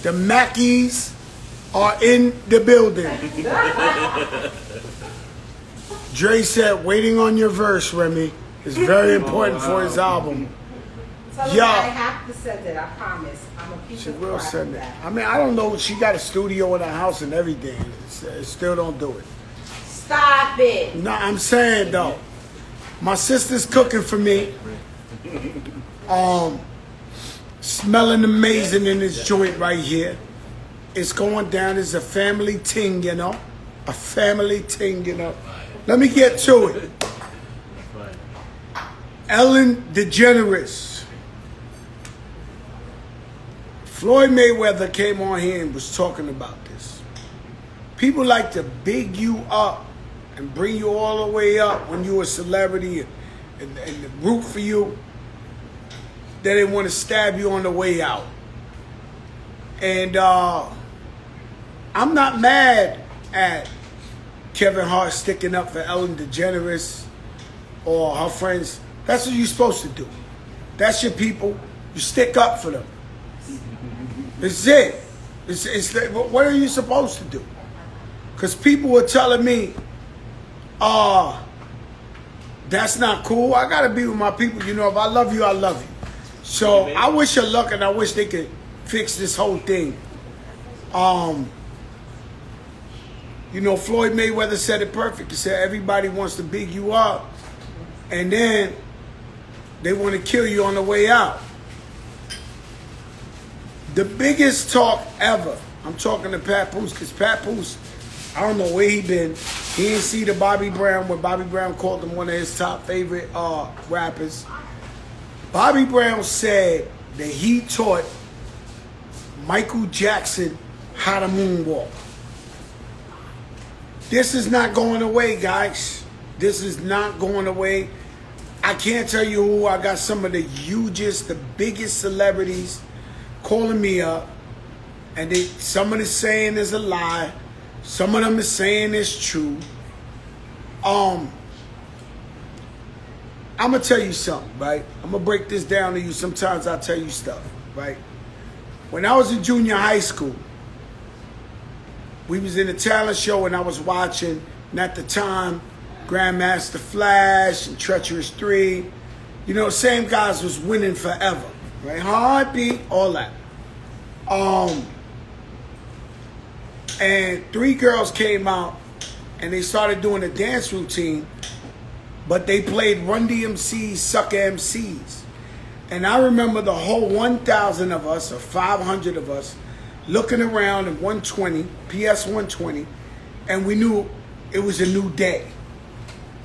The Mackies are in the building. Dre said, waiting on your verse, Remy. It's very important for his album. So Yeah. I have to send it, I promise. I'm a piece She of will crap send with it. that. I mean, I don't know. She got a studio in her house and everything. It still don't do it. Stop it. No, I'm saying though, my sister's cooking for me. Smelling amazing in this joint right here. It's going down. It's a family ting, you know. A family ting, you know. Let me get to it. Ellen DeGeneres. Floyd Mayweather came on here and was talking about this. People like to big you up and bring you all the way up when you're a celebrity and root for you. Then they want to stab you on the way out. And I'm not mad at Kevin Hart sticking up for Ellen DeGeneres or her friends. That's what you're supposed to do. That's your people. You stick up for them. It's it. It's what are you supposed to do? Because people were telling me, that's not cool. I got to be with my people. You know, if I love you, I love you. So I wish her luck, and I wish they could fix this whole thing. You know, Floyd Mayweather said it perfect. He said everybody wants to big you up, and then they want to kill you on the way out. The biggest talk ever, I'm talking to Papoose, because Papoose, I don't know where he been. He didn't see the Bobby Brown when Bobby Brown called him one of his top favorite rappers. Bobby Brown said that he taught Michael Jackson how to moonwalk. This is not going away, guys. This is not going away. I can't tell you who. I got some of the hugest, the biggest celebrities calling me up, and some of them saying is a lie, some of them is saying it's true. I'm gonna tell you something, right? I'm gonna break this down to you. Sometimes I tell you stuff, right? When I was in junior high school, we was in a talent show and I was watching, and at the time, Grandmaster Flash and Treacherous 3, you know, same guys was winning forever, right? Heartbeat, all that. And 3 girls came out and they started doing a dance routine, but they played Run DMC's Sucker MCs. And I remember the whole 1,000 of us, or 500 of us, looking around at 120, PS 120, and we knew it was a new day.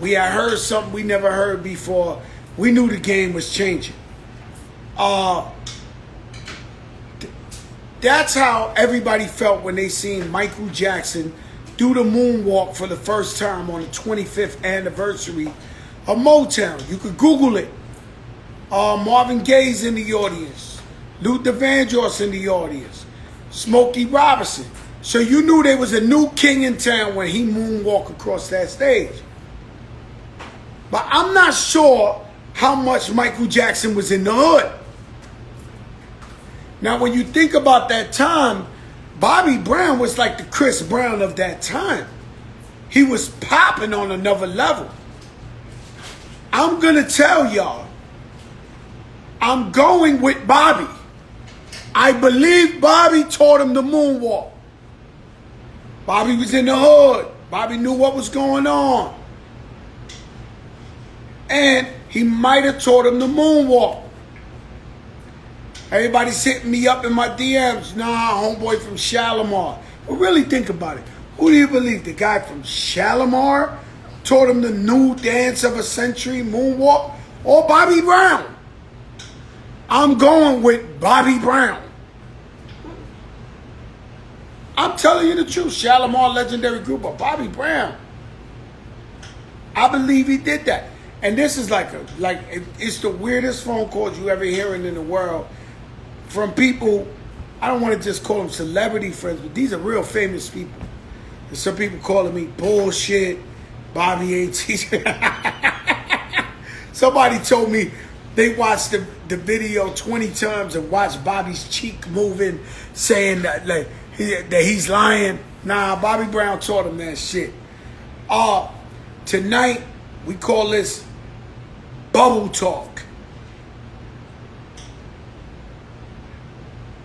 We had heard something we never heard before. We knew the game was changing. That's how everybody felt when they seen Michael Jackson do the moonwalk for the first time on the 25th anniversary of Motown. You could Google it. Marvin Gaye's in the audience. Luther Vandross in the audience. Smokey Robinson. So you knew there was a new king in town when he moonwalked across that stage. But I'm not sure how much Michael Jackson was in the hood. Now, when you think about that time, Bobby Brown was like the Chris Brown of that time. He was popping on another level. I'm going to tell y'all, I'm going with Bobby. I believe Bobby taught him the moonwalk. Bobby was in the hood. Bobby knew what was going on. And he might have taught him the moonwalk. Everybody's hitting me up in my DMs. Nah, homeboy from Shalamar. But really think about it. Who do you believe? The guy from Shalamar taught him the new dance of a century, moonwalk? Or Bobby Brown? I'm going with Bobby Brown. I'm telling you the truth. Shalamar, legendary group, but Bobby Brown, I believe he did that. And this is it's the weirdest phone calls you ever hearing in the world from people. I don't want to just call them celebrity friends, but these are real famous people. And some people calling me bullshit. Bobby ain't teaching. Somebody told me they watched the video 20 times and watched Bobby's cheek moving, saying that that he's lying. Nah, Bobby Brown taught him that shit. Tonight we call this bubble talk.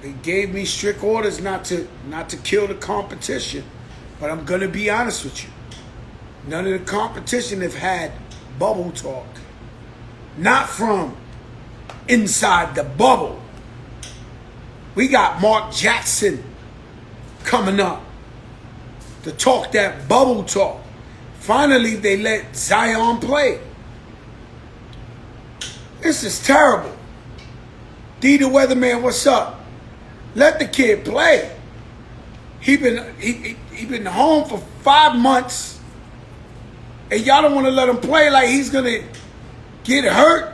They gave me strict orders not to kill the competition, but I'm gonna be honest with you. None of the competition have had bubble talk. Not from inside the bubble. We got Mark Jackson coming up to talk that bubble talk. Finally, they let Zion play. This is terrible. D the Weatherman, what's up? Let the kid play. He been home for 5 months, and y'all don't want to let him play like he's gonna get hurt.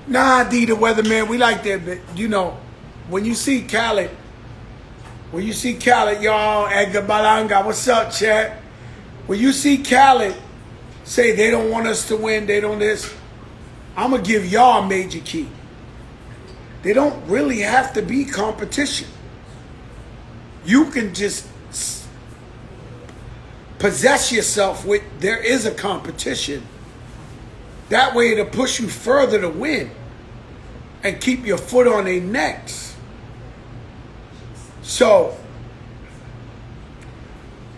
Nah, D the Weatherman, we like that, but you know, when you see Khaled, y'all, Edgar Balanga, what's up, chat? When you see Khaled say they don't want us to win, they don't this, I'm gonna give y'all a major key. They don't really have to be competition. You can just possess yourself with there is a competition. That way it'll push you further to win and keep your foot on their necks. So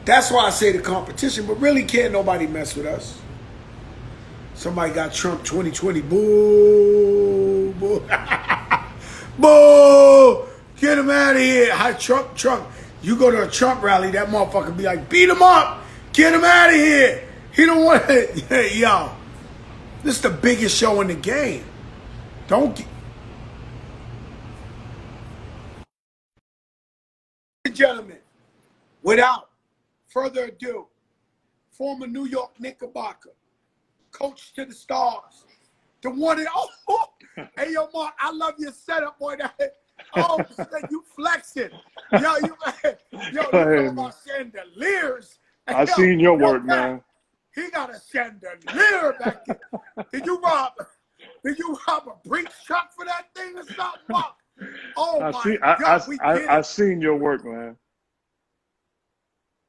that's why I say the competition, but really can't nobody mess with us. Somebody got Trump 2020. Boo, boo. Boo! Get him out of here. Hi, Trump. You go to a Trump rally, that motherfucker be like, beat him up. Get him out of here. He don't want it. Yo, this is the biggest show in the game. Don't get... Ladies and gentlemen, without further ado, former New York Knickerbocker, coach to the stars, the one and oh, hey yo, Mark, I love your setup, boy. Oh, you flexing, yo, you talking about chandeliers. I seen your work, man. He got a chandelier back there. Did you rob a Brinks truck for that thing or something, Mark? Oh my God, I seen your work, man.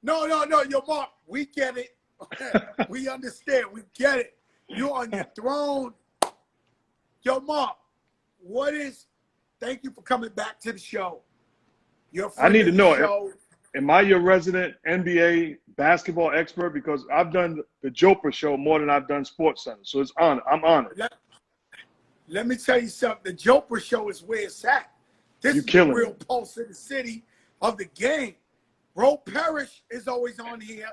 No, yo, Mark, we get it. We understand. We get it. You're on your throne. Yo, Mark, thank you for coming back to the show. I need to know, am I your resident NBA basketball expert? Because I've done the Joper show more than I've done Sports Center. So I'm honored. Let me tell you something. The Joper show is where it's at. This is the real pulse of the city of the game. Ro Parrish is always on here.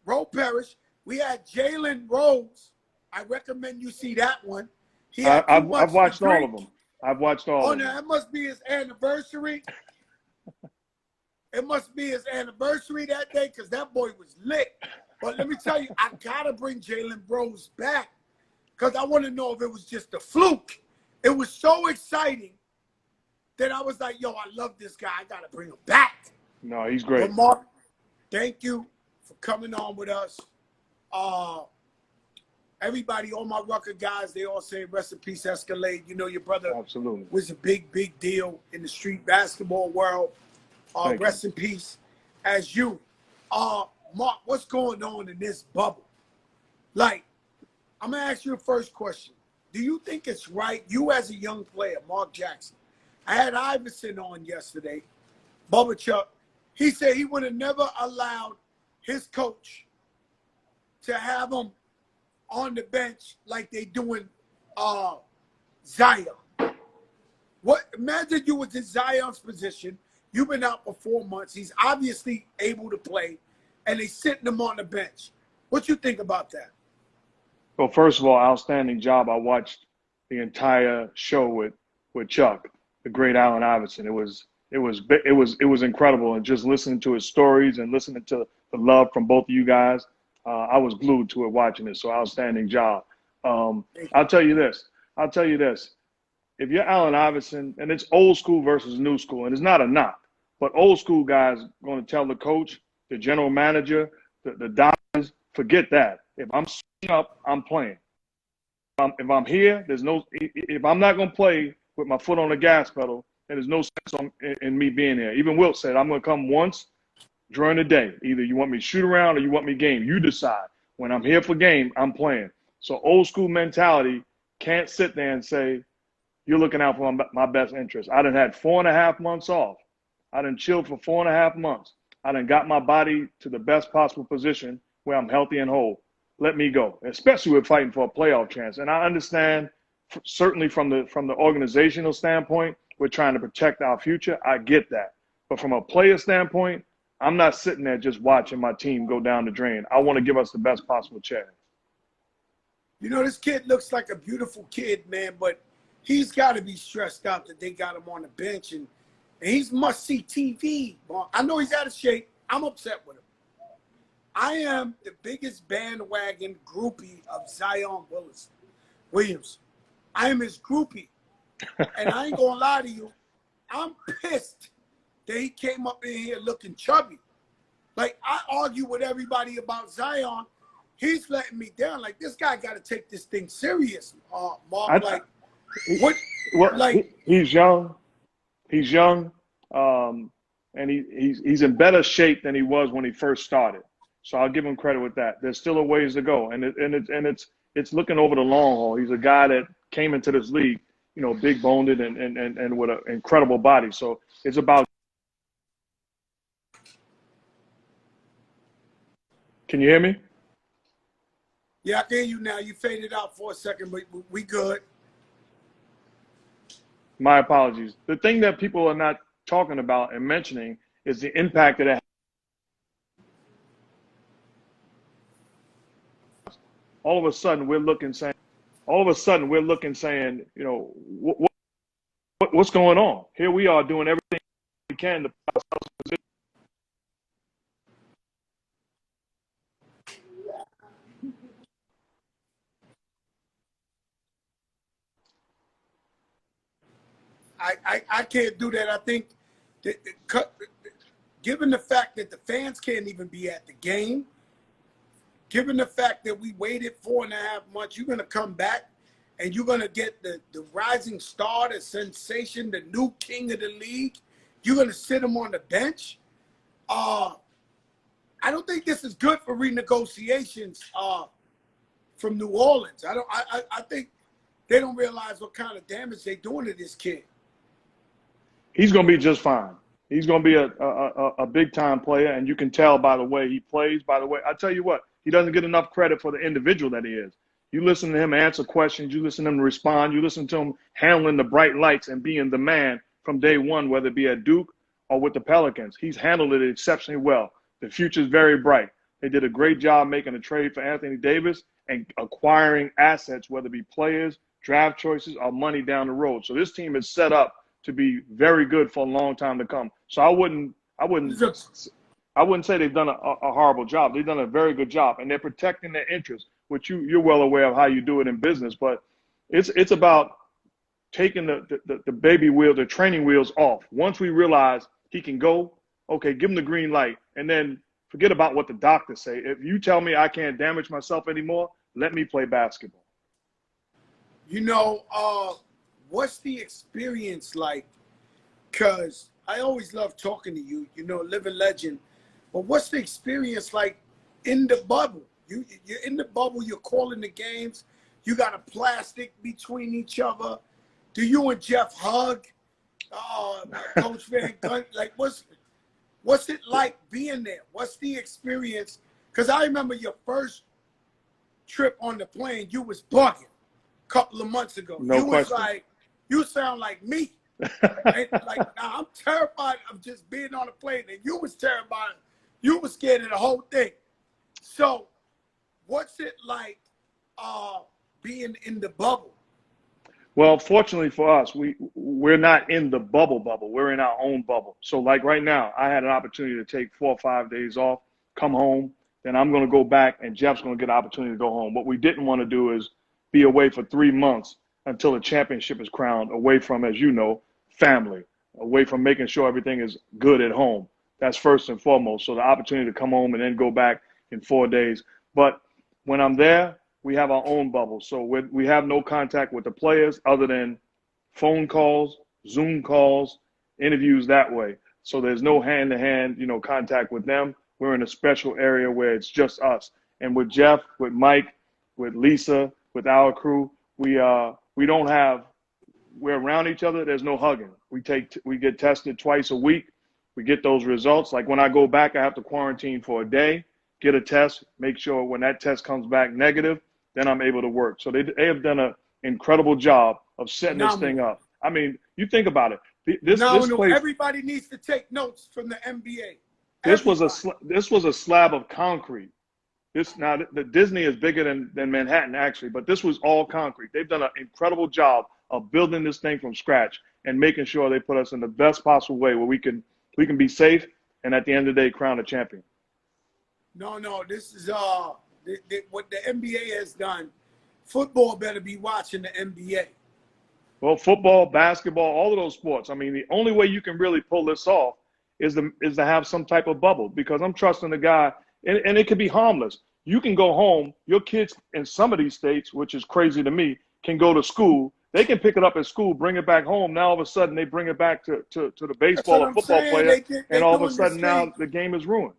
Ro Parrish. We had Jalen Rose. I recommend you see that one. I've watched all of them. I've watched all of them. Oh, no, it must be his anniversary. It must be his anniversary that day because that boy was lit. But let me tell you, I got to bring Jalen Rose back because I want to know if it was just a fluke. It was so exciting that I was like, yo, I love this guy. I got to bring him back. No, he's great. But Mark, thank you for coming on with us. Everybody, all my Rucker guys, they all say rest in peace, Escalade. You know, your brother absolutely was a big deal in the street basketball world. Rest in peace as you. Mark, what's going on in this bubble? Like, I'm going to ask you the first question. Do you think it's right, you as a young player, Mark Jackson, I had Iverson on yesterday, Bubba Chuck. He said he would have never allowed his coach to have him on the bench like they doing Zion. Imagine you was in Zion's position. You've been out for 4 months. He's obviously able to play, and they sitting him on the bench. What you think about that? Well, first of all, outstanding job. I watched the entire show with Chuck, the great Allen Iverson. It was incredible, and just listening to his stories and listening to the love from both of you guys. I was glued to it watching it, so outstanding job. I'll tell you this. If you're Allen Iverson, and it's old school versus new school, and it's not a knock, but old school guys going to tell the coach, the general manager, the doctors, forget that. If I'm up, I'm playing. if I'm here, there's no. If I'm not gonna play with my foot on the gas pedal, then there's no sense in me being here. Even Wilt said, I'm gonna come once during the day. Either you want me to shoot around or you want me game. You decide. When I'm here for game, I'm playing. So old school mentality can't sit there and say, you're looking out for my best interest. I done had 4.5 months off. I done chilled for 4.5 months. I done got my body to the best possible position where I'm healthy and whole. Let me go, especially with fighting for a playoff chance. And I understand, certainly from the organizational standpoint, we're trying to protect our future. I get that. But from a player standpoint, I'm not sitting there just watching my team go down the drain. I want to give us the best possible chance. You know, this kid looks like a beautiful kid, man, but he's got to be stressed out that they got him on the bench, and he's must-see TV. Well, I know he's out of shape. I'm upset with him. I am the biggest bandwagon groupie of Zion Williams. I am his groupie. And I ain't going to lie to you, I'm pissed that he came up in here looking chubby. Like, I argue with everybody about Zion. He's letting me down. Like, this guy got to take this thing serious, Mark. He's young. He's young. And he's in better shape than he was when he first started. So I'll give him credit with that. There's still a ways to go, and it's looking over the long haul. He's a guy that came into this league, you know, big boned and with an incredible body. So it's about. Can you hear me? Yeah, I can hear you now. You faded out for a second, but we good. My apologies. The thing that people are not talking about and mentioning is the impact that it has. All of a sudden we're looking saying, you know, what's going on? Here we are doing everything we can to put ourselves in position. I can't do that. I think that, given the fact that the fans can't even be at the game, given the fact that we waited 4.5 months, you're going to come back and you're going to get the rising star, the sensation, the new king of the league. You're going to sit him on the bench. I don't think this is good for renegotiations from New Orleans. I think they don't realize what kind of damage they're doing to this kid. He's going to be just fine. He's going to be a big-time player, and you can tell by the way he plays. By the way, I tell you what, he doesn't get enough credit for the individual that he is. You listen to him answer questions. You listen to him respond. You listen to him handling the bright lights and being the man from day one, whether it be at Duke or with the Pelicans. He's handled it exceptionally well. The future is very bright. They did a great job making a trade for Anthony Davis and acquiring assets, whether it be players, draft choices, or money down the road. So this team is set up to be very good for a long time to come. So I wouldn't say they've done a horrible job. They've done a very good job, and they're protecting their interests, which you're well aware of how you do it in business. But it's about taking the baby wheel, the training wheels off. Once we realize he can go, okay, give him the green light, and then forget about what the doctors say. If you tell me I can't damage myself anymore, let me play basketball. You know, what's the experience like? Because I always love talking to you, you know, living legend. But what's the experience like in the bubble? You're in the bubble, you're calling the games, you got a plastic between each other. Do you and Jeff hug? Coach Van Gundy, like what's it like being there? What's the experience? Because I remember your first trip on the plane, you was bugging a couple of months ago. No question. Was like, you sound like me. Like, now I'm terrified of just being on a plane, and you was terrified. You was scared of the whole thing. So what's it like being in the bubble? Well, fortunately for us, we're not in the bubble. We're in our own bubble. So like right now, I had an opportunity to take 4 or 5 days off, come home, then I'm going to go back, and Jeff's going to get an opportunity to go home. What we didn't want to do is be away for 3 months until the championship is crowned, away from, as you know, family, away from making sure everything is good at home. That's first and foremost. So the opportunity to come home and then go back in 4 days. But when I'm there, we have our own bubble. So we have no contact with the players other than phone calls, Zoom calls, interviews that way. So there's no hand-to-hand, you know, contact with them. We're in a special area where it's just us. And with Jeff, with Mike, with Lisa, with our crew, we don't have, we're around each other. There's no hugging. We get tested twice a week. We get those results. Like when I go back, I have to quarantine for a day, get a test, make sure when that test comes back negative, then I'm able to work. So they have done an incredible job of setting this thing up. I mean, you think about it. This place, everybody needs to take notes from the NBA. This was a slab of concrete. The Disney is bigger than Manhattan actually, but this was all concrete. They've done an incredible job of building this thing from scratch and making sure they put us in the best possible way where we can be safe and at the end of the day crown a champion. No, this is what the NBA has done. Football better be watching the NBA. Well, football, basketball, all of those sports. I mean, the only way you can really pull this off is to have some type of bubble, because I'm trusting the guy, and it could be harmless. You can go home, your kids in some of these states, which is crazy to me, can go to school. They can pick it up at school, bring it back home. Now all of a sudden they bring it back to the baseball or football player, and all of a sudden now the game is ruined.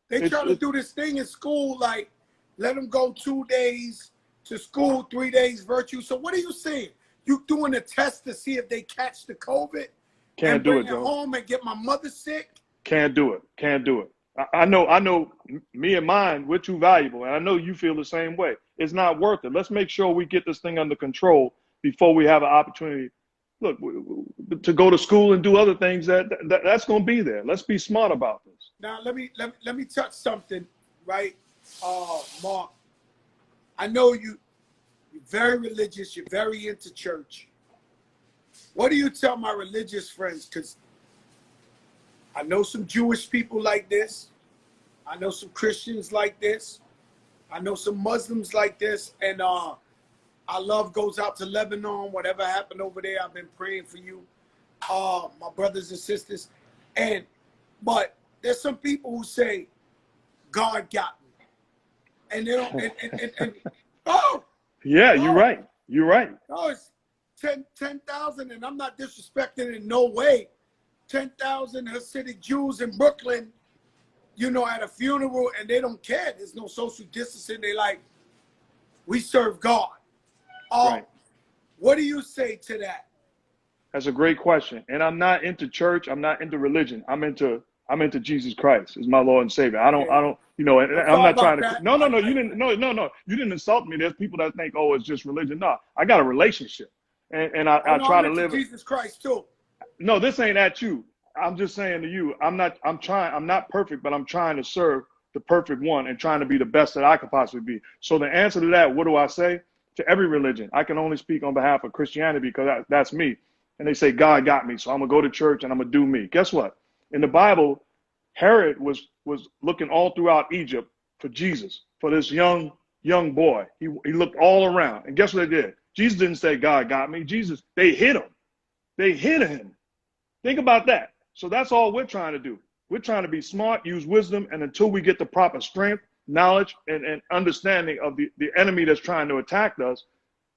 They try to do this thing in school, like let them go 2 days to school, 3 days virtual. So what are you saying? You doing a test to see if they catch the COVID? Can't do it, Joe. Home and get my mother sick? Can't do it. I know me and mine, we're too valuable, and I know you feel the same way. It's not worth it. Let's make sure we get this thing under control before we have an opportunity, look, to go to school and do other things that's going to be there. Let's be smart about this. Now, let me touch something, right, Mark. I know you're very religious. You're very into church. What do you tell my religious friends? Because I know some Jewish people like this. I know some Christians like this. I know some Muslims like this. And our love goes out to Lebanon. Whatever happened over there, I've been praying for you, my brothers and sisters. But there's some people who say, God got me. And they don't, Yeah, you're right. You're right. No, it's 10,000, and I'm not disrespecting in no way. 10,000 Hasidic Jews in Brooklyn, you know, at a funeral, and they don't care. There's no social distancing. They like, we serve God. Right. What do you say to that? That's a great question. And I'm not into church. I'm not into religion. I'm into Jesus Christ as my Lord and Savior. I don't, you know, and I'm not trying to, no, you didn't insult me. There's people that think, oh, it's just religion. No, I got a relationship, and I try to live Jesus Christ too. No, this ain't at you. I'm just saying to you, I'm not perfect, but I'm trying to serve the perfect one and trying to be the best that I could possibly be. So the answer to that, what do I say? To every religion, I can only speak on behalf of Christianity because that's me. And they say, God got me, so I'm going to go to church and I'm going to do me. Guess what? In the Bible, Herod was looking all throughout Egypt for Jesus, for this young boy. He looked all around. And guess what they did? Jesus didn't say, God got me. They hit him. They hit him. Think about that. So that's all we're trying to do. We're trying to be smart, use wisdom, and until we get the proper strength, knowledge, and understanding of the enemy that's trying to attack us,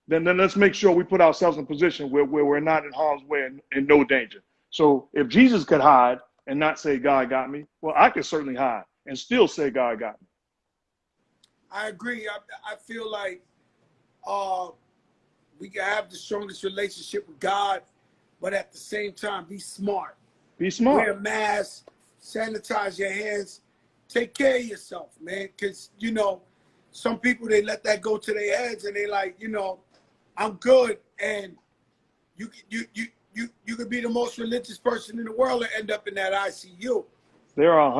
then let's make sure we put ourselves in a position where we're not in harm's way and in no danger. So if Jesus could hide and not say, God got me, well, I could certainly hide and still say, God got me. I agree. I feel like we can have the strongest relationship with God, but at the same time, be smart. Be smart. Wear a mask, sanitize your hands, take care of yourself, man. Because, you know, some people, they let that go to their heads and they like, you know, I'm good. And you could be the most religious person in the world and end up in that ICU. There are over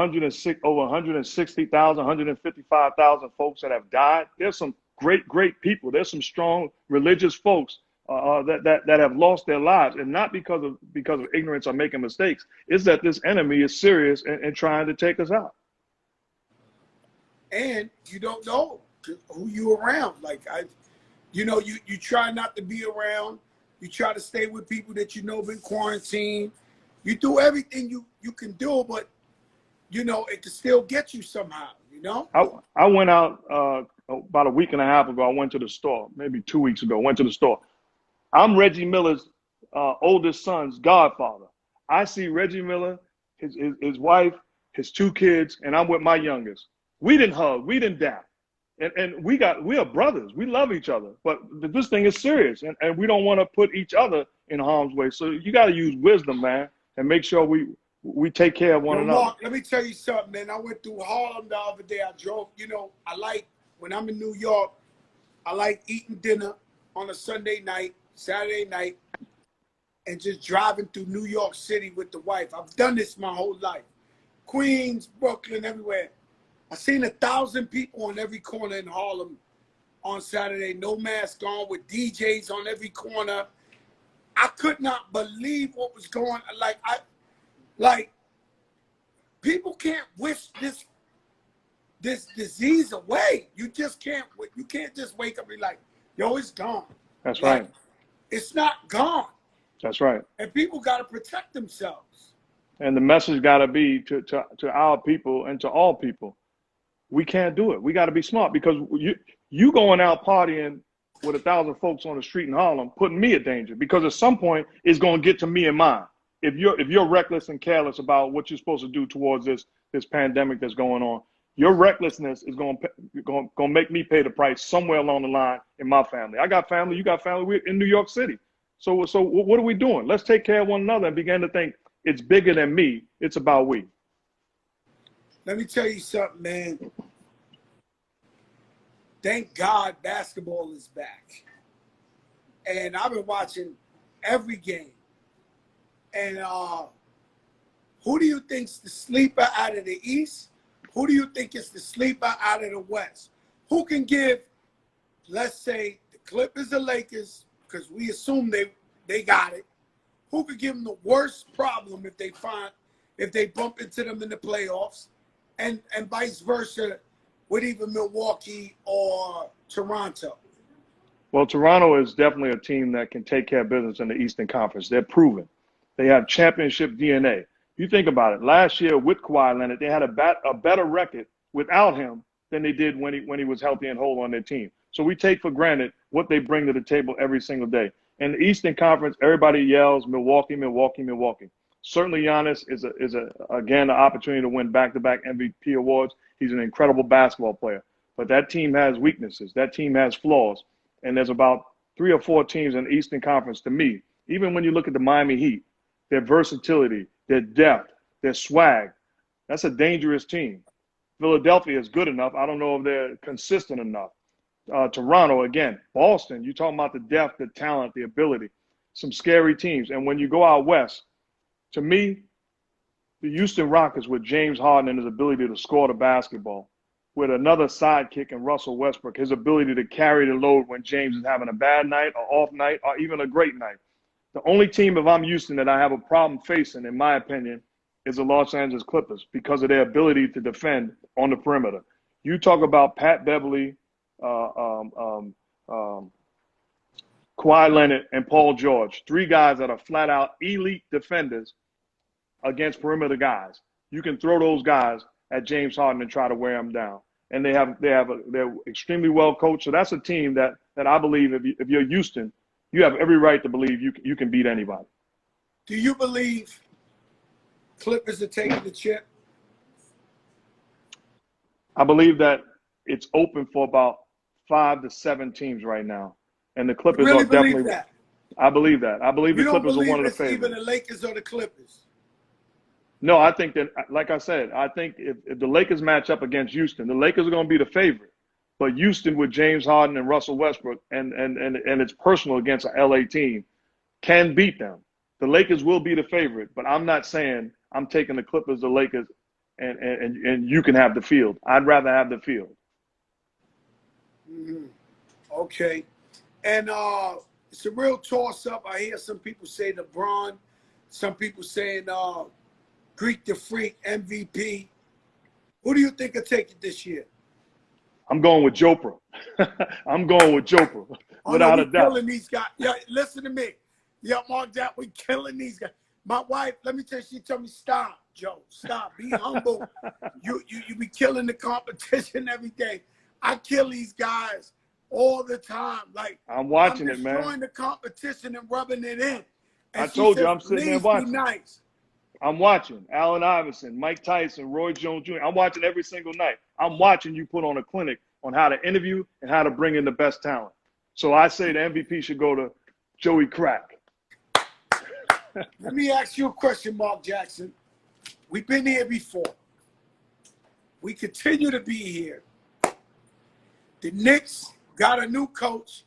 160,000, 155,000 folks that have died. There's some great people. There's some strong religious folks that have lost their lives, and not because of ignorance or making mistakes. It's that this enemy is serious and trying to take us out. And you don't know who you around. Like you try not to be around. You try to stay with people that you know been quarantined. You do everything you can do, but you know it can still get you somehow. You know. I went out about a week and a half ago, I went to the store, maybe 2 weeks ago, went to the store. I'm Reggie Miller's oldest son's godfather. I see Reggie Miller, his wife, his 2 kids, and I'm with my youngest. We didn't hug, we didn't dap. And we are brothers. We love each other. But this thing is serious, and we don't want to put each other in harm's way. So you got to use wisdom, man, and make sure we take care of one another. Mark, let me tell you something, man. I went through Harlem the other day. I drove, I like, when I'm in New York, I like eating dinner on a Sunday night, Saturday night, and just driving through New York City with the wife. I've done this my whole life. Queens, Brooklyn, everywhere. I seen 1,000 people on every corner in Harlem on Saturday, no mask on, with DJs on every corner. I could not believe what was going on. Like, people can't wish this disease away. You just can't. You can't just wake up and be like, yo, it's gone. That's right. It's not gone. That's right. And people got to protect themselves. And the message got to be to our people and to all people. We can't do it. We got to be smart, because you going out partying with 1,000 folks on the street in Harlem, putting me at danger, because at some point it's going to get to me and mine. If you're reckless and careless about what you're supposed to do towards this pandemic that's going on, your recklessness is going to make me pay the price somewhere along the line in my family. I got family. You got family. We're in New York City. So what are we doing? Let's take care of one another and begin to think it's bigger than me. It's about we. Let me tell you something, man. Thank God basketball is back. And I've been watching every game. And who do you think's the sleeper out of the East? Who do you think is the sleeper out of the West? Who can give, let's say, the Clippers or Lakers, because we assume they got it. Who could give them the worst problem if they bump into them in the playoffs? And vice versa with either Milwaukee or Toronto. Well, Toronto is definitely a team that can take care of business in the Eastern Conference. They're proven. They have championship DNA. You think about it. Last year with Kawhi Leonard, they had a better record without him than they did when he was healthy and whole on their team. So we take for granted what they bring to the table every single day. In the Eastern Conference, everybody yells Milwaukee, Milwaukee, Milwaukee. Certainly Giannis is again an opportunity to win back-to-back MVP awards. He's an incredible basketball player. But that team has weaknesses. That team has flaws. And there's about 3 or 4 teams in the Eastern Conference, to me, even when you look at the Miami Heat, their versatility, their depth, their swag, that's a dangerous team. Philadelphia is good enough. I don't know if they're consistent enough. Toronto, again, Boston, you're talking about the depth, the talent, the ability, some scary teams. And when you go out west, to me, the Houston Rockets with James Harden and his ability to score the basketball, with another sidekick in Russell Westbrook, his ability to carry the load when James is having a bad night or off night or even a great night. The only team, if I'm Houston, that I have a problem facing, in my opinion, is the Los Angeles Clippers because of their ability to defend on the perimeter. You talk about Pat Beverly, Kawhi Leonard, and Paul George, 3 guys that are flat out elite defenders against perimeter guys. You can throw those guys at James Harden and try to wear him down. And they're extremely well coached. So that's a team that I believe if you're Houston, you have every right to believe you can beat anybody. Do you believe Clippers are taking the chip? I believe that it's open for about 5 to 7 teams right now. And the Clippers really are definitely. Believe that? I believe that. I believe the Clippers are one of the favorites. Either the Lakers or the Clippers? No, I think that, like I said, I think if the Lakers match up against Houston, the Lakers are going to be the favorite. But Houston with James Harden and Russell Westbrook, and it's personal against an LA team, can beat them. The Lakers will be the favorite, but I'm not saying I'm taking the Clippers, the Lakers, and you can have the field. I'd rather have the field. Mm-hmm. Okay. And it's a real toss-up. I hear some people say LeBron, some people saying Greek the Freak, MVP. Who do you think will take it this year? I'm going with Jopra. I'm going with Jopra, without a doubt. Killing these guys. Yeah, listen to me. Yeah, Mark, that we killing these guys. My wife, let me tell you, she told me, stop, Joe, stop, be humble. You be killing the competition every day. I kill these guys all the time. Like I'm watching I'm it, man. destroying the competition and rubbing it in. And I she told you, says, I'm sitting there "Please watching. be nice." I'm watching Allen Iverson, Mike Tyson, Roy Jones Jr. I'm watching every single night. I'm watching you put on a clinic on how to interview and how to bring in the best talent. So I say the MVP should go to Joey Crack. Let me ask you a question, Mark Jackson. We've been here before. We continue to be here. The Knicks got a new coach.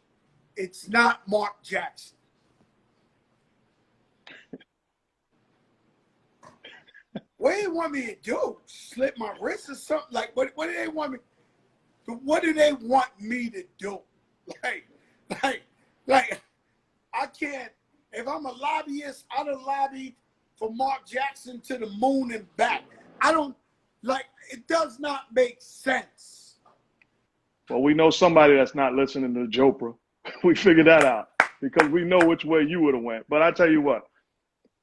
It's not Mark Jackson. What do they want me to do? Slit my wrist or something? Like, what do they want me? What do they want me to do? Like, I can't. If I'm a lobbyist, I done lobbied for Mark Jackson to the moon and back. I don't, like, it does not make sense. Well, we know somebody that's not listening to Jopra. We figured that out because we know which way you would have went. But I tell you what,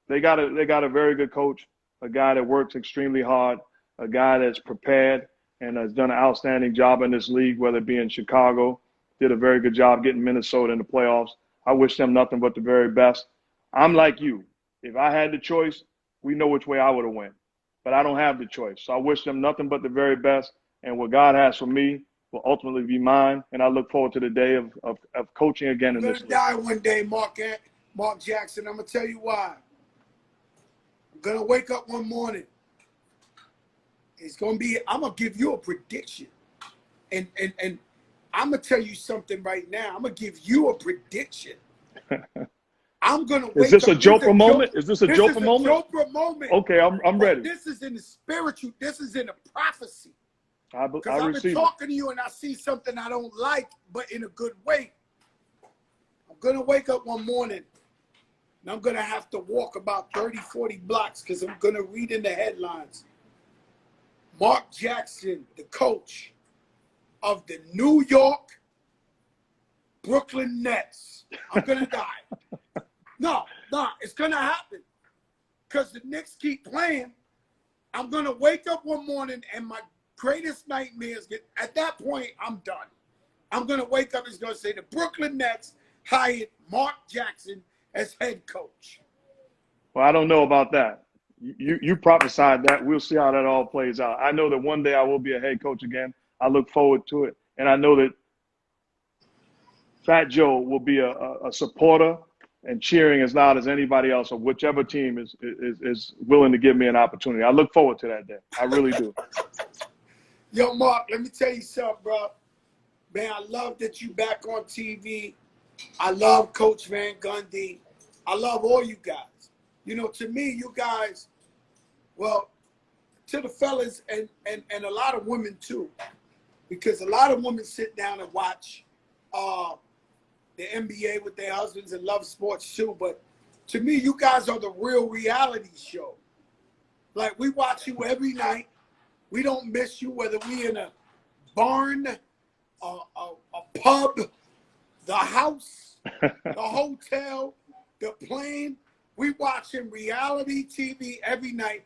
they got a very good coach, a guy that works extremely hard, a guy that's prepared and has done an outstanding job in this league, whether it be in Chicago, did a very good job getting Minnesota in the playoffs. I wish them nothing but the very best. I'm like you. If I had the choice, we know which way I would have went. But I don't have the choice. So I wish them nothing but the very best. And what God has for me will ultimately be mine. And I look forward to the day of coaching again in this league. I'm going to die one day, Mark Jackson. I'm going to tell you why. I'm going to wake up one morning. It's going to be, I'm going to give you a prediction. And I'm going to tell you something right now. I'm going to give you a prediction. I'm going to wake up. Is this a Jopra moment? Is this a Jopra moment? This is a Jopra moment. Okay, I'm ready. This is in the spiritual. This is in the prophecy. Because I've been it. talking to you and I see something I don't like, but in a good way. I'm going to wake up one morning and I'm going to have to walk about 30, 40 blocks because I'm going to read in the headlines. Mark Jackson, the coach of the New York Brooklyn Nets. I'm going to die. No, it's going to happen. Because the Knicks keep playing. I'm going to wake up one morning and my greatest nightmares get, at that point, I'm done. I'm going to wake up and it's going to say the Brooklyn Nets hired Mark Jackson as head coach. Well, I don't know about that. You prophesied that. We'll see how that all plays out. I know that one day I will be a head coach again. I look forward to it. And I know that Fat Joe will be a supporter and cheering as loud as anybody else of whichever team is willing to give me an opportunity. I look forward to that day. I really do. Yo, Mark, let me tell you something, bro. Man, I love that you back on TV. I love Coach Van Gundy. I love all you guys. You know, to me, you guys, well, to the fellas and a lot of women too, because a lot of women sit down and watch the NBA with their husbands and love sports too. But to me, you guys are the real reality show. Like, we watch you every night. We don't miss you, whether we in a barn, a pub, the house, the hotel, the plane. We watching reality TV every night,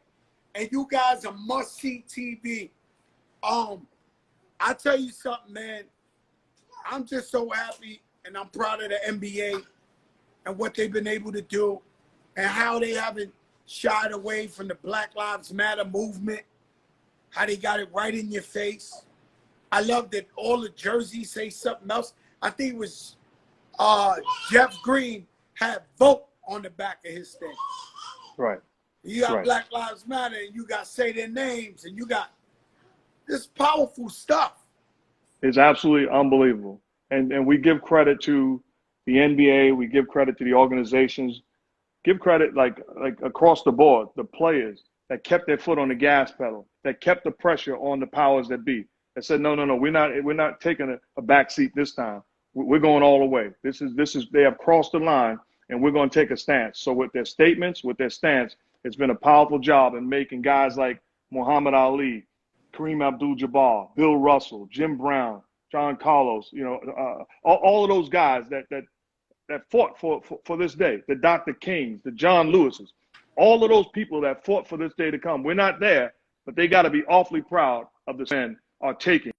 and you guys are must-see TV. I tell you something, man. I'm just so happy, and I'm proud of the NBA and what they've been able to do, and how they haven't shied away from the Black Lives Matter movement. How they got it right in your face. I love that all the jerseys say something else. I think it was Jeff Green had vote on the back of his thing. Right. You got right. Black Lives Matter, and you got say their names, and you got this powerful stuff. It's absolutely unbelievable. And we give credit to the NBA. We give credit to the organizations. Give credit like across the board, the players that kept their foot on the gas pedal, that kept the pressure on the powers that be, that said, no, we're not taking a back seat this time. We're going all the way. This is they have crossed the line, and we're going to take a stance. So with their statements, with their stance, it's been a powerful job in making guys like Muhammad Ali, Kareem Abdul-Jabbar, Bill Russell, Jim Brown, John Carlos, all of those guys that fought for this day, the Dr. Kings, the John Lewises, all of those people that fought for this day to come. We're not there, but they got to be awfully proud of the men are taking.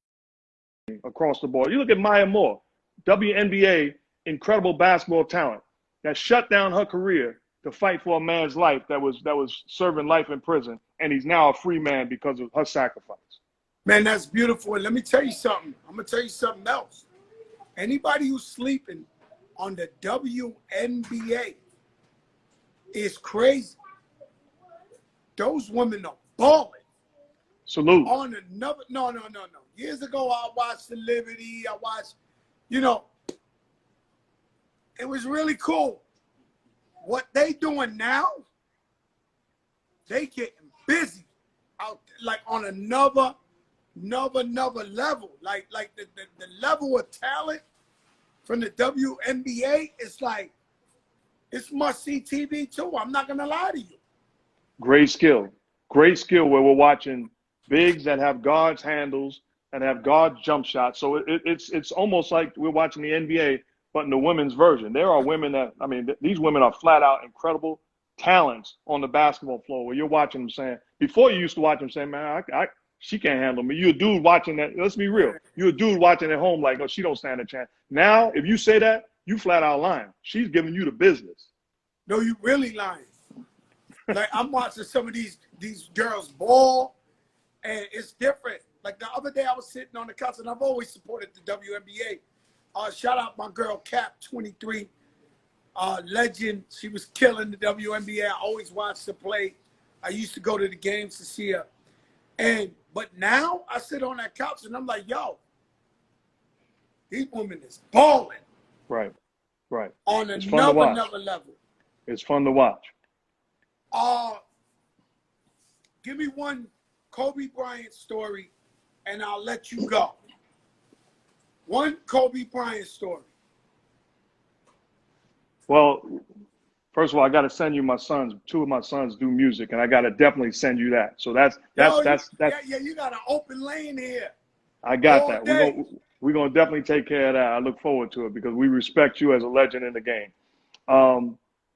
across the board. You look at Maya Moore, WNBA, incredible basketball talent that shut down her career to fight for a man's life that was serving life in prison, and he's now a free man because of her sacrifice. Man, that's beautiful. And let me tell you something. I'm gonna tell you something else. Anybody who's sleeping on the WNBA is crazy. Those women are balling. Salute. On another, no. Years ago, I watched the Liberty. I watched, you know, it was really cool. What they doing now, they getting busy out like on another level. Like the level of talent from the WNBA is like, it's must-see TV too. I'm not gonna lie to you. Great skill where we're watching bigs that have guards handles and have guards jump shots. So it's almost like we're watching the NBA, but in the women's version. There are women that, I mean, these women are flat out incredible talents on the basketball floor where you're watching them saying, before you used to watch them saying, man, she can't handle me. You're a dude watching that. Let's be real. You're a dude watching at home like, oh, she don't stand a chance. Now, if you say that, you flat out lying. She's giving you the business. No, you really lying. Like I'm watching some of these girls ball, and it's different. Like the other day I was sitting on the couch, and I've always supported the WNBA. Shout out my girl Cap 23, legend. She was killing the WNBA. I always watched her play. I used to go to the games to see her. But now I sit on that couch and I'm like, yo, these women is balling. Right. On another level. It's fun to watch. Give me one Kobe Bryant story and I'll let you go. One Kobe Bryant story. Well, first of all, I got to send you my sons. Two of my sons do music, and I got to definitely send you that. So that's. Yeah, you got an open lane here. I got all that. Day. We're gonna definitely take care of that. I look forward to it because we respect you as a legend in the game.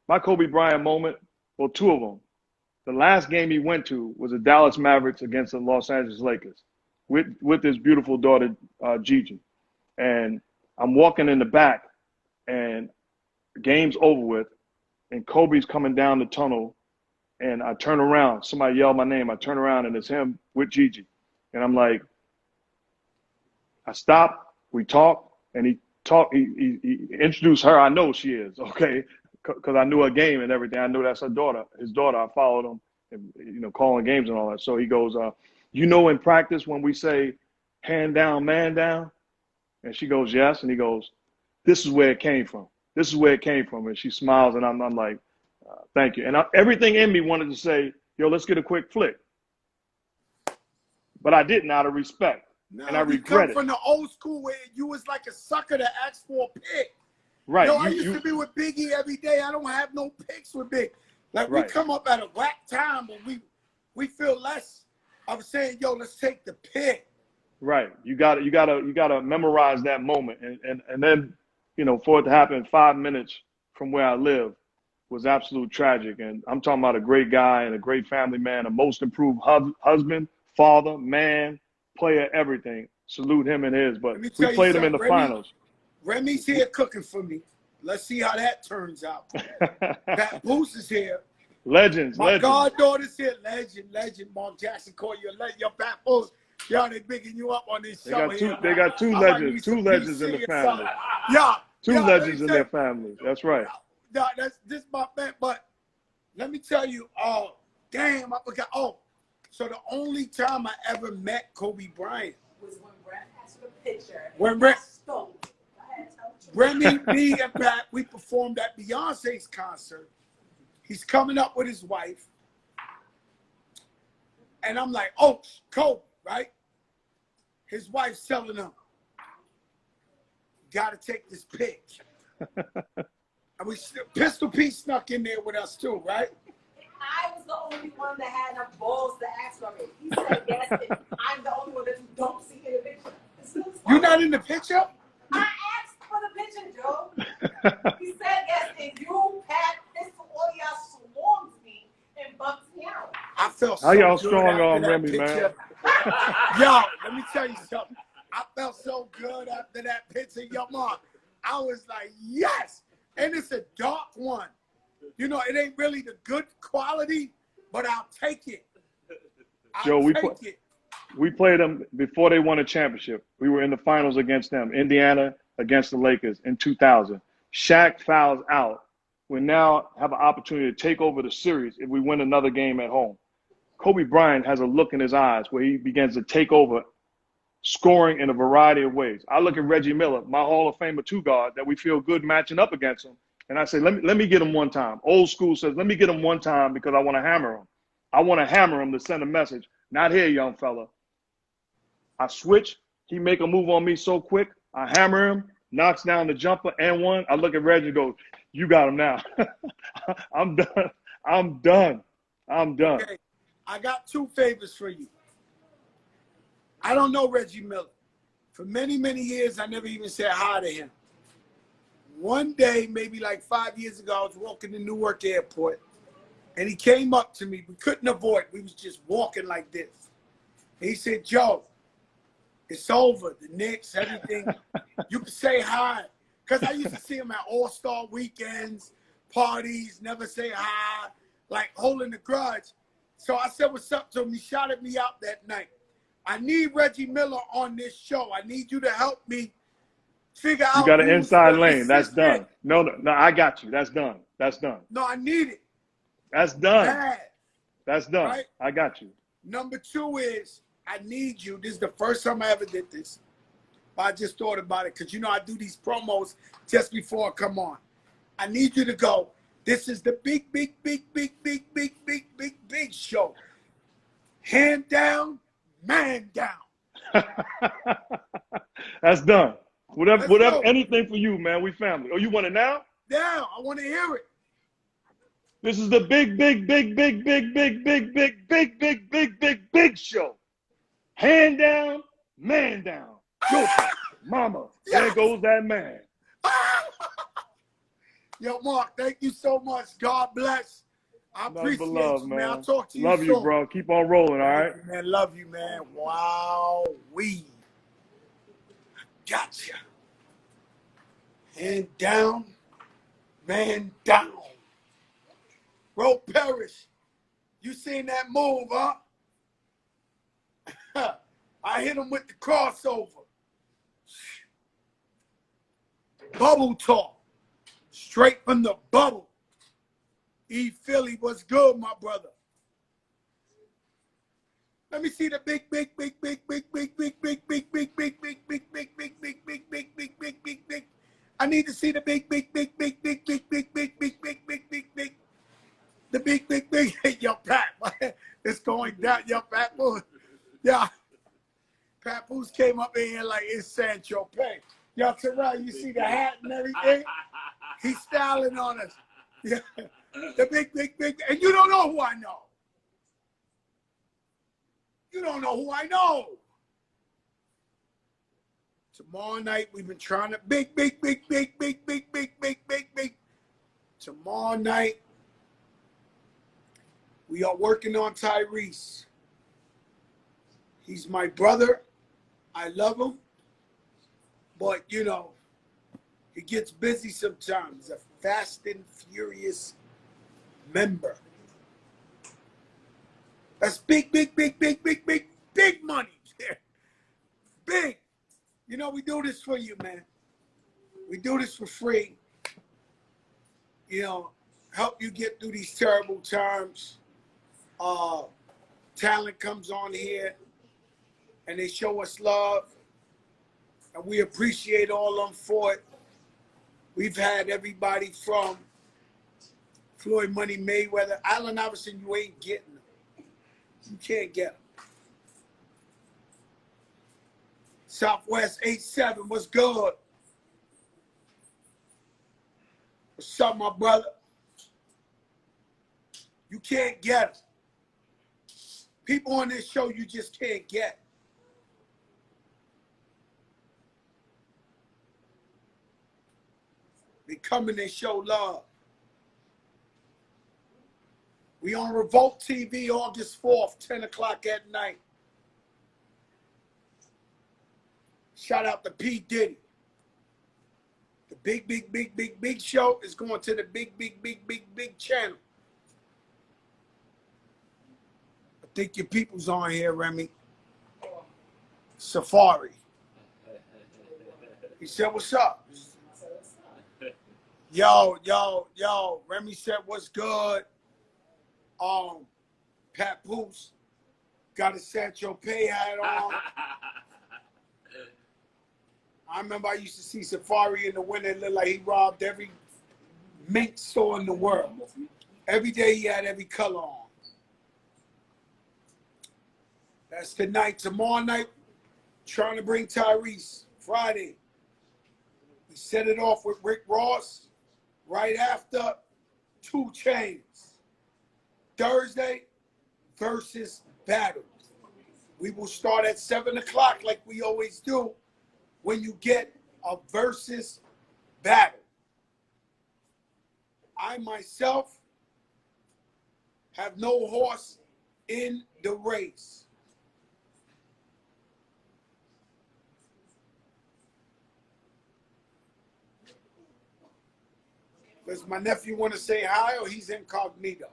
My Kobe Bryant moment, well, two of them. The last game he went to was the Dallas Mavericks against the Los Angeles Lakers with his beautiful daughter, Gigi. And I'm walking in the back, and the game's over with, and Kobe's coming down the tunnel, and I turn around. Somebody yelled my name. I turn around, and it's him with Gigi. And I'm like, I stop, we talk, and he introduced her. I know she is, okay, because I knew her game and everything. I knew that's her daughter, his daughter. I followed him, and, you know, calling games and all that. So he goes, you know, in practice when we say hand down, man down, and she goes, yes. And he goes, this is where it came from. This is where it came from. And she smiles, and I'm like, thank you. And everything in me wanted to say, yo, let's get a quick flick. But I didn't, out of respect. No, and I regret come it. from the old school where you was like a sucker that asked for a pick. Right. Yo, I used to be with Biggie every day. I don't have no picks with Big. Like, we come up at a whack time, but we feel less of saying, yo, let's take the pick. Right. You gotta memorize that moment. And then, you know, for it to happen 5 minutes from where I live was absolute tragic. And I'm talking about a great guy and a great family man, a most improved husband, father, man, player, everything. Salute him and his. But we played him in the finals. Remy's here cooking for me. Let's see how that turns out. Papoose is here. Legends. My goddaughter's here. Legend. Mark Jackson called you a legend. Your Papoose. Y'all, they bigging you up on this show. They got two legends in the family. Two legends in their family. That's right. Yeah, this my man. But let me tell you, damn, I forgot. So the only time I ever met Kobe Bryant was when Brett asked for the picture. When Brett stole. Remy, me, and Pat, we performed at Beyonce's concert. He's coming up with his wife. And I'm like, oh, Kobe, right? His wife's telling him, gotta take this pic. And Pistol Pete snuck in there with us too, right? I was the only one that had enough balls to ask for it. He said yes, and I'm the only one that you don't see in the picture. You're not in the picture? I asked for the picture, Joe. He said yes, and you, Pat, Pistol, all y'all swarmed me and bumped me out. I felt so How y'all good strong after on that Remy, picture. man? Yo, let me tell you something. felt so good after that picture, yo, Mark. I was like, yes. And it's a dark one. You know, it ain't really the good quality, but I'll take it. Joe, we played them before they won a championship. We were in the finals against them, Indiana against the Lakers in 2000. Shaq fouls out. We now have an opportunity to take over the series if we win another game at home. Kobe Bryant has a look in his eyes where he begins to take over, scoring in a variety of ways. I look at Reggie Miller, my Hall of Famer two guard, that we feel good matching up against him. And I say, let me get him one time. Old school says, let me get him one time because I want to hammer him. I want to hammer him to send a message. Not here, young fella. I switch. He make a move on me so quick. I hammer him, knocks down the jumper and one. I look at Reggie and go, you got him now. I'm done. I'm done. I'm done. Okay. I got two favors for you. I don't know Reggie Miller. For many, many years, I never even said hi to him. One day, maybe like 5 years ago, I was walking to Newark Airport, and he came up to me. We couldn't avoid. We was just walking like this. And he said, Joe, it's over. The Knicks, everything. You can say hi. Because I used to see him at All-Star weekends, parties, never say hi, like holding a grudge. So I said, what's up to him? He shouted me out that night. I need Reggie Miller on this show. I need you to help me figure out. You got an inside lane. That's done. No, I got you. That's done. That's done. No, I need it. That's done. Bad. That's done. Right? I got you. Number two is, I need you. This is the first time I ever did this. But I just thought about it because, you know, I do these promos just before I come on. I need you to go, this is the big show. Hand down, man down. That's done. Whatever, anything for you, man. We family. Oh, you want it now? Now, I want to hear it. This is the big show. Hand down, man down. Go, mama. There goes that man. Yo, Mark, thank you so much. God bless. I appreciate you, man. I'll talk to you soon. Love you, bro. Keep on rolling, all right? Man, love you, man. Wow, gotcha. Hand down, man down. Bro Parrish, you seen that move, huh? I hit him with the crossover. Bubble talk. Straight from the bubble. E Philly, what's good, my brother? Let me see the big. I need to see the big. The big. Yo, Pat, it's going down. Yo, Papoose. Yeah. Papoose came up in here like it's Sancho Pay. Yo, Terrell, you see the hat and everything? He's styling on us. Yeah. The big. And you don't know who I know. You don't know who I know. Tomorrow night, we've been trying to big. Tomorrow night, we are working on Tyrese. He's my brother. I love him. But, you know, he gets busy sometimes. A Fast and Furious member. That's big money. Big. You know, we do this for you, man. We do this for free. You know, help you get through these terrible times. Talent comes on here and they show us love. And we appreciate all of them for it. We've had everybody from Floyd Money Mayweather. Allen Iverson, you ain't getting them. You can't get them. Southwest 87, what's good? What's up, my brother? You can't get them. People on this show you just can't get. They come and they show love. We on Revolt TV August 4th, 10 o'clock at night. Shout out to P. Diddy. The big show is going to the big channel. I think your people's on here, Remy. Safari. He said, what's up? Yo. Remy said, what's good? Papoose got a Sancho Pay hat on. I remember I used to see Safari in the winter. It looked like he robbed every mink store in the world. Every day he had every color on. That's tonight. Tomorrow night, trying to bring Tyrese. Friday, we set it off with Rick Ross. Right after, 2 Chainz. Thursday, versus battle. We will start at 7 o'clock like we always do when you get a versus battle. I myself have no horse in the race. Does my nephew want to say hi or he's incognito?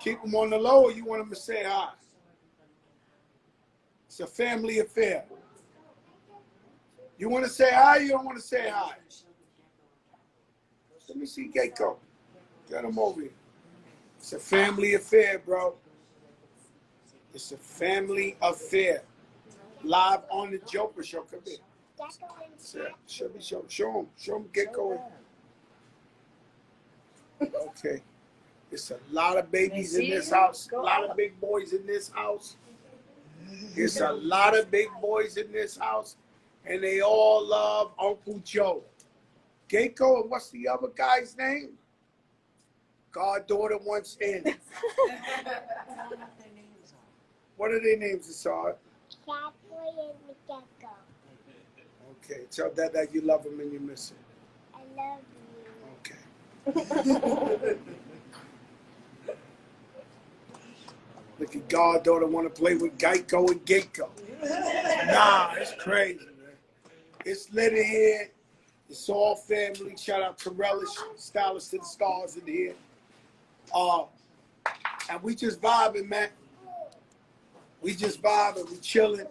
Keep him on the low or you want him to say hi? It's a family affair. You want to say hi or you don't want to say hi? Let me see Gecko. Get him over here. It's a family affair, bro. It's a family affair. Live on the Joker Show. Come here. Show him Gecko. Okay. It's a lot of babies in this house. A lot of big boys in this house. It's a lot of big boys in this house. And they all love Uncle Joe. Gecko, and what's the other guy's name? Goddaughter wants in. What are their names, Asad? Catboy and Gecko. Okay, tell Dad that you love him and you miss him. I love you. Okay. Look at Goddaughter want to play with Geico and Gecko. Nah, it's crazy, man. It's lit in here. It's all family. Shout out to Relish, Stylist to the Stars in here. And we just vibing, man. We just vibing. We chilling.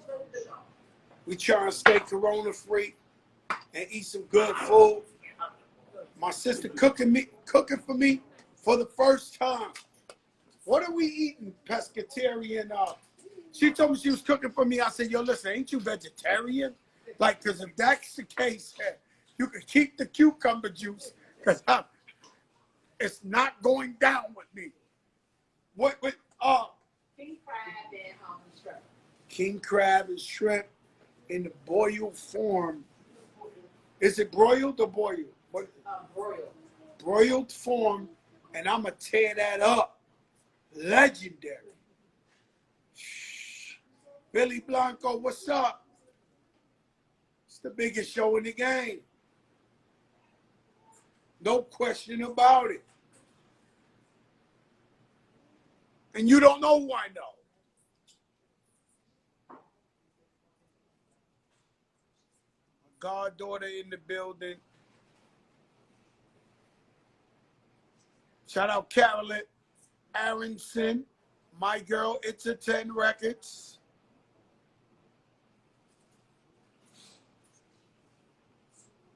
We trying to stay corona free and eat some good food. My sister cooking for me for the first time. What are we eating, pescatarian? She told me she was cooking for me. I said, yo, listen, ain't you vegetarian? Like, because if that's the case, you can keep the cucumber juice because it's not going down with me. What? King crab and shrimp. King crab and shrimp in the boiled form. Is it broiled or boiled? What? Broiled. Broiled form, and I'm going to tear that up. Legendary. Billy Blanco, what's up? It's the biggest show in the game. No question about it. And you don't know why, though. Goddaughter in the building. Shout out Carolyn Aronson, my girl, It's a 10 Records.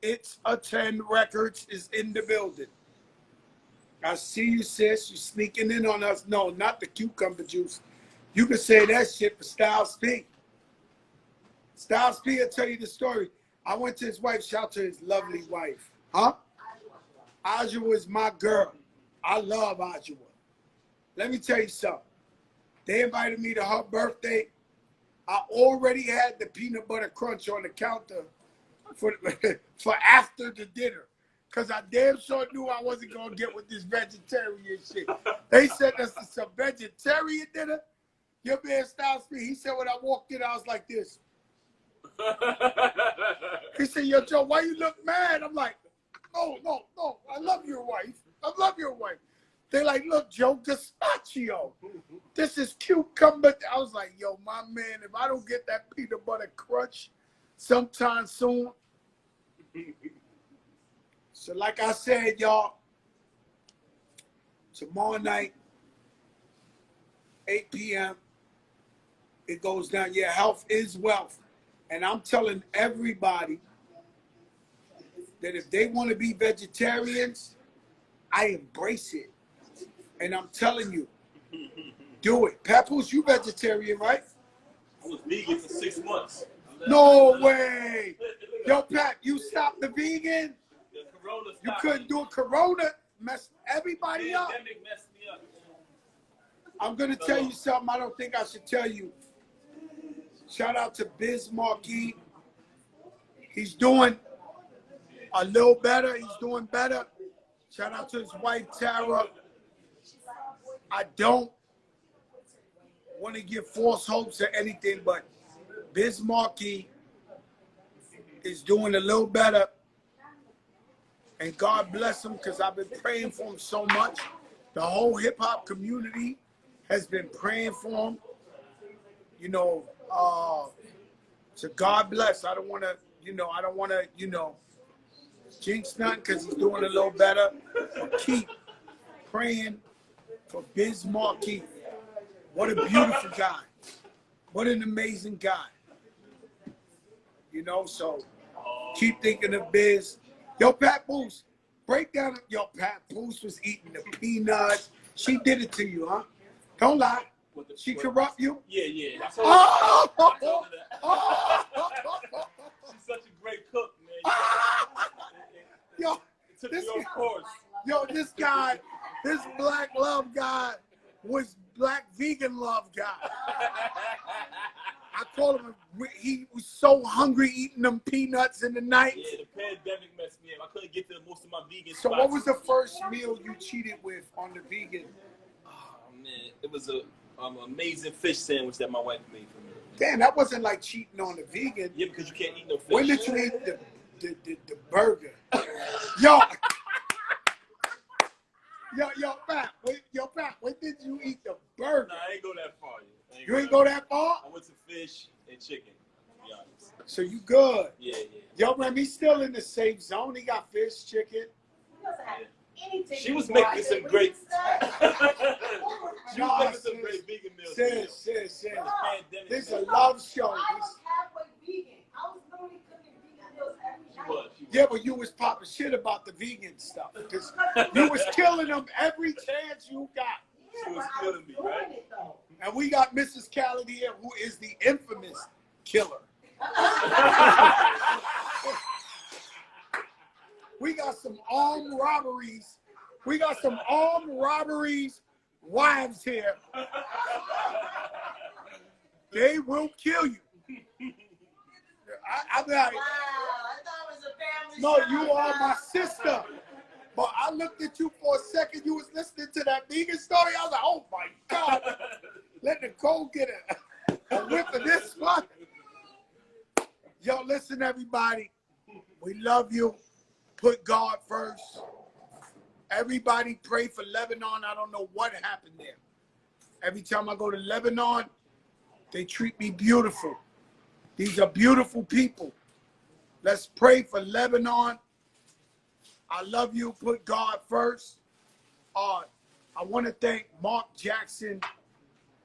It's a 10 Records is in the building. I see you, sis. You sneaking in on us. No, not the cucumber juice. You can say that shit for Styles P. Styles P will tell you the story. I went to his wife, shout to his lovely wife. Huh? Ajua is my girl. I love Ajua. Let me tell you something. They invited me to her birthday. I already had the peanut butter crunch on the counter for after the dinner. Because I damn sure knew I wasn't going to get with this vegetarian shit. They said this is a vegetarian dinner. Your man Styles P, he said when I walked in, I was like this. He said, yo, Joe, why you look mad? I'm like, no. I love your wife. I love your wife. They're like, look, Joe, gazpacho. This is cucumber. I was like, yo, my man, if I don't get that peanut butter crunch sometime soon. So like I said, y'all, tomorrow night, 8 p.m., it goes down. Yeah, health is wealth. And I'm telling everybody that if they want to be vegetarians, I embrace it. And I'm telling you, do it. Papoose, you vegetarian, right? I was vegan for 6 months. No way. Yo, Pat, you stopped the vegan? The corona You stopped couldn't me. do it. Corona messed everybody up. Pandemic messed me up. I'm going to tell you something I don't think I should tell you. Shout out to Biz Marquis. He's doing a little better. He's doing better. Shout out to his wife, Tara. I don't want to give false hopes or anything, but Biz Marquis is doing a little better. And God bless him, because I've been praying for him so much. The whole hip-hop community has been praying for him. You know, so God bless. I don't want to, jinx nothing, because he's doing a little better. But keep praying for Biz Marquis. What a beautiful guy. What an amazing guy. You know, so keep thinking of Biz. Yo, Papoose, break down. Yo, Papoose was eating the peanuts. She did it to you, huh? Don't lie. She corrupt you? Yeah. I Oh! told her that. She's such a great cook, man. Yo, It took me off course. Yo, this guy, this black love guy was black vegan love guy. I called him, he was so hungry eating them peanuts in the night. Yeah, the pandemic messed me up. I couldn't get to most of my vegan So spots. what was the first meal you cheated with on the vegan? Oh, man. It was a amazing fish sandwich that my wife made for me. Damn, that wasn't like cheating on the vegan. Yeah, because you can't eat no fish. When did you eat the burger? Yo, Pat, when did you eat the burger? Nah, I ain't go that far yet. You ain't go that far? I went to fish and chicken, to be honest. So you good. Yeah. Yo, man, he's still in the safe zone. He got fish, chicken. He doesn't have anything. She was to making watch. some What great. he said. She was making some great vegan meals. Sis. Pandemic This is a messed me up. love show. I was halfway vegan. I was literally cooking vegan meals every night. She was. Yeah, but you was popping shit about the vegan stuff. Because you was killing them every chance you got. Yeah, She was but I killing me, doing right? it, though. And we got Mrs. Khaled here, who is the infamous killer. We got some armed robberies. Wives here. They will kill you. I'm like, Wow, I thought it was a family no, show. you are my sister. But I looked at you for a second. You was listening to that vegan story. I was like, oh my God. Let Nicole get a whiff of this one. Yo, listen, everybody. We love you. Put God first. Everybody pray for Lebanon. I don't know what happened there. Every time I go to Lebanon, they treat me beautiful. These are beautiful people. Let's pray for Lebanon. I love you. Put God first. I want to thank Mark Jackson,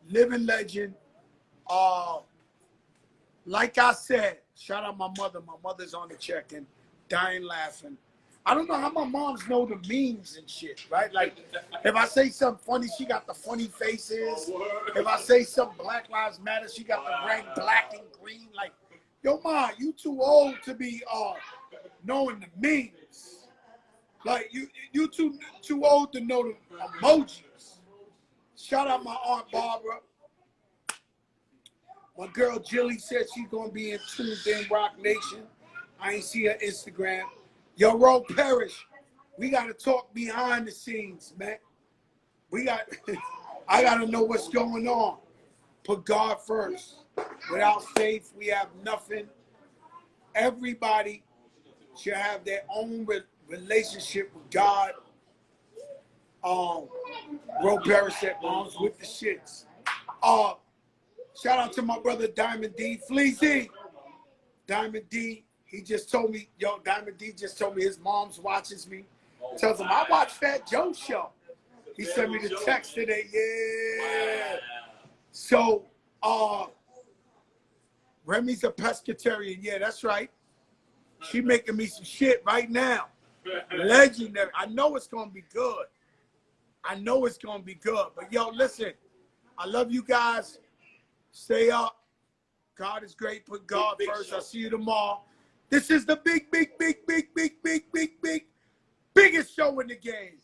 living legend. Like I said, shout out my mother. My mother's on the check-in, dying laughing. I don't know how my moms know the memes and shit, right? Like, if I say something funny, she got the funny faces. If I say something Black Lives Matter, she got the red, black, and green. Like, yo, Ma, you too old to be knowing the memes. Like, you too old to know the emojis. Shout out my Aunt Barbara. My girl Jilly said she's going to be in tuned in Rock Nation. I ain't see her Instagram. Yo, Ro Parrish, we got to talk behind the scenes, man. I got to know what's going on. Put God first. Without faith, we have nothing. Everybody should have their own relationship with God. Bro Barris said moms with the shits. Shout out to my brother Diamond D. Fleazy. Diamond D, he just told me, Diamond D just told me his mom's watches me. Tells him I watch Fat Joe's show. He sent me the text today. Yeah. So, Remy's a pescatarian. Yeah, that's right. She making me some shit right now. Legendary. I know it's gonna be good. I know it's gonna be good. But yo, listen, I love you guys. Stay up. God is great. Put God first. I'll see you tomorrow. This is the biggest show in the game.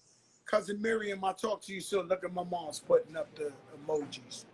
Cousin Miriam, I'll talk to you soon. Look at my mom's putting up the emojis.